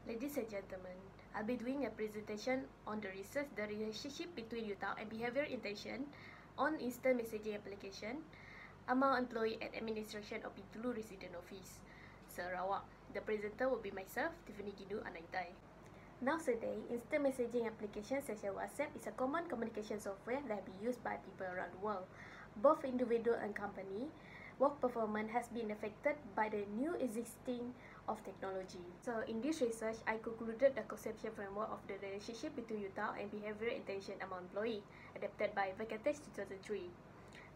Ladies and gentlemen, I'll be doing a presentation on the research, the relationship between UTAL and behavior intention on instant messaging application among employee at administration of Bintulu Resident Office, Sarawak. The presenter will be myself, Tiffany Ginu Anaitai. Nowadays, instant messaging applications such as WhatsApp is a common communication software that be used by people around the world. Both individual and company work performance has been affected by the new existing of technology. So in this research, I concluded the conception framework of the relationship between UTAL and behavioral intention among employee, adapted by Vacatech 2003.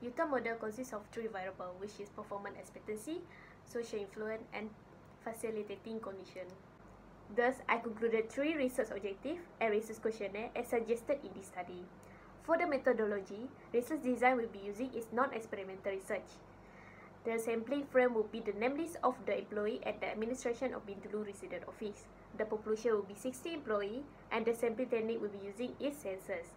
UTAL model consists of three variables, which is performance expectancy, social influence, and facilitating condition. Thus, I concluded three research objectives and research questionnaire as suggested in this study. For the methodology, research design will be using is non-experimental research. The sampling frame will be the name list of the employee at the administration of Bintulu Resident Office. The population will be 60 employees and the sampling technique will be using is census.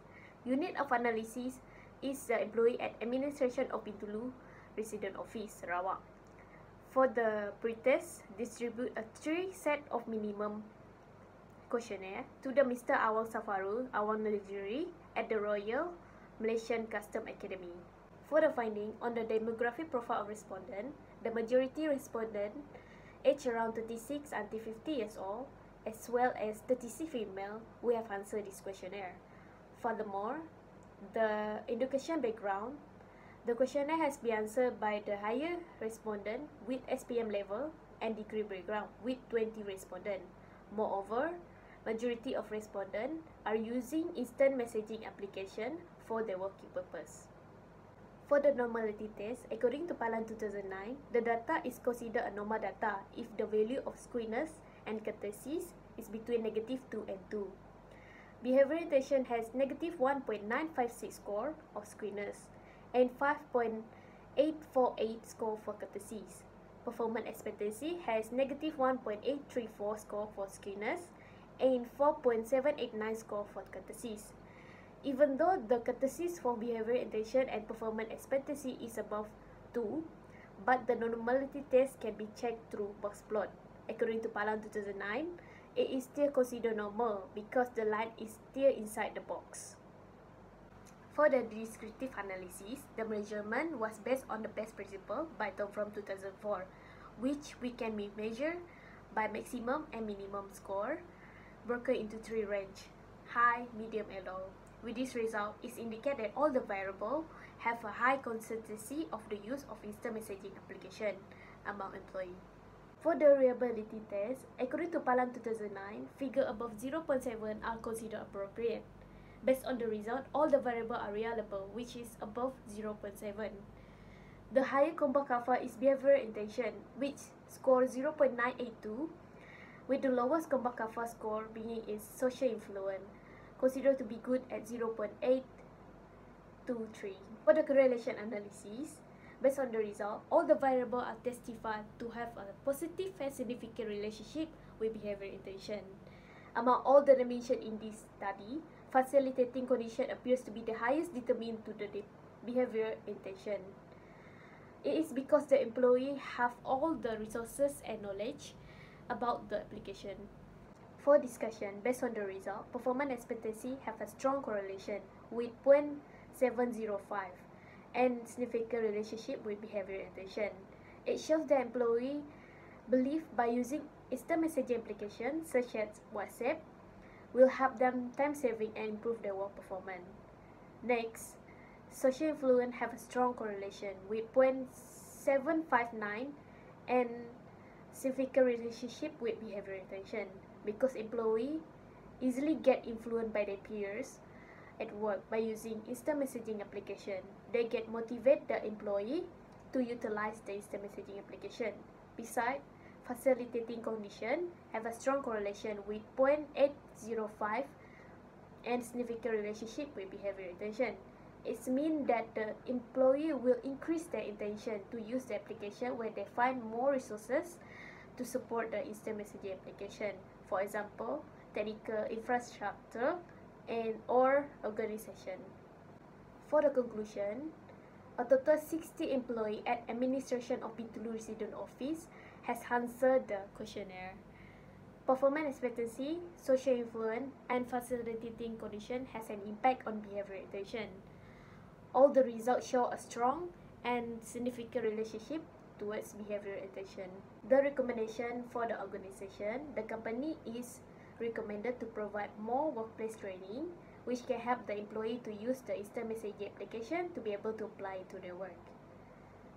Unit of analysis is the employee at administration of Bintulu Resident Office, Sarawak. For the pretest, distribute a 3 set of minimum questionnaire to the Mr. Awang Safarul, Awang Najuri at the Royal Malaysian Custom Academy. For the finding on the demographic profile of respondent, the majority respondent aged around 36 until 50 years old, as well as 36 female, we have answered this questionnaire. Furthermore, the education background, the questionnaire has been answered by the higher respondent with SPM level and degree background with 20 respondents. Moreover, majority of respondents are using instant messaging application for their working purpose. For the normality test, according to Palan 2009, the data is considered a normal data if the value of squeamish and courtesies is between -2 and 2. Behavioral intention has -1.956 score of squeamishness and 5.848 score for courtesies. Performance expectancy has -1.834 score for squeamishness and 4.789 score for courtesies. Even though the courtesies for behavioral intention and performance expectancy is above 2, but the normality test can be checked through box plot. According to Palan 2009, it is still considered normal because the line is still inside the box. For the descriptive analysis, the measurement was based on the best principle by Tom from 2004, which we can be measured by maximum and minimum score, broken into 3 range: high, medium, and low. With this result, it indicates that all the variables have a high consistency of the use of instant messaging application among employees. For the reliability test, according to Palan 2009, figure above 0.7 are considered appropriate. Based on the result, all the variables are reliable, which is above 0.7. The higher compound kappa is behavioral intention, which score 0.982, with the lowest compound kappa score being is social influence, considered to be good at 0.823. For the correlation analysis, based on the result, all the variables are testified to have a positive and significant relationship with behavioral intention. Among all the mentioned in this study, facilitating condition appears to be the highest determined to the behavioral intention. It is because the employee have all the resources and knowledge about the application. For discussion, based on the result, performance expectancy have a strong correlation with 0.705 and significant relationship with behavioral intention. It shows the employee believe by using instant messaging applications such as WhatsApp will help them time saving and improve their work performance. Next, social influence have a strong correlation with 0.759 and significant relationship with behavioral intention, because employees easily get influenced by their peers at work by using instant messaging application. They get motivate the employee to utilize the instant messaging application. Besides, facilitating condition have a strong correlation with 0.805 and significant relationship with behavioral intention. It means that the employee will increase their intention to use the application when they find more resources to support the instant messaging application. For example, technical infrastructure and or organization. For the conclusion, a total 60 employees at administration of Bintulu Resident Office has answered the questionnaire. Performance expectancy, social influence, and facilitating condition has an impact on behavior intention. All the results show a strong and significant relationship towards behavioral intention. The recommendation for the organization, the company is recommended to provide more workplace training, which can help the employee to use the instant messaging application to be able to apply to their work.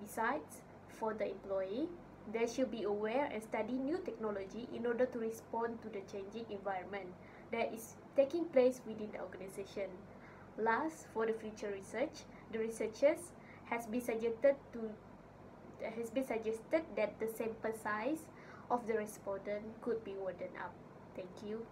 Besides, for the employee, they should be aware and study new technology in order to respond to the changing environment that is taking place within the organization. Last, for the future research, the researchers has been suggested that the sample size of the respondent could be widened up. Thank you.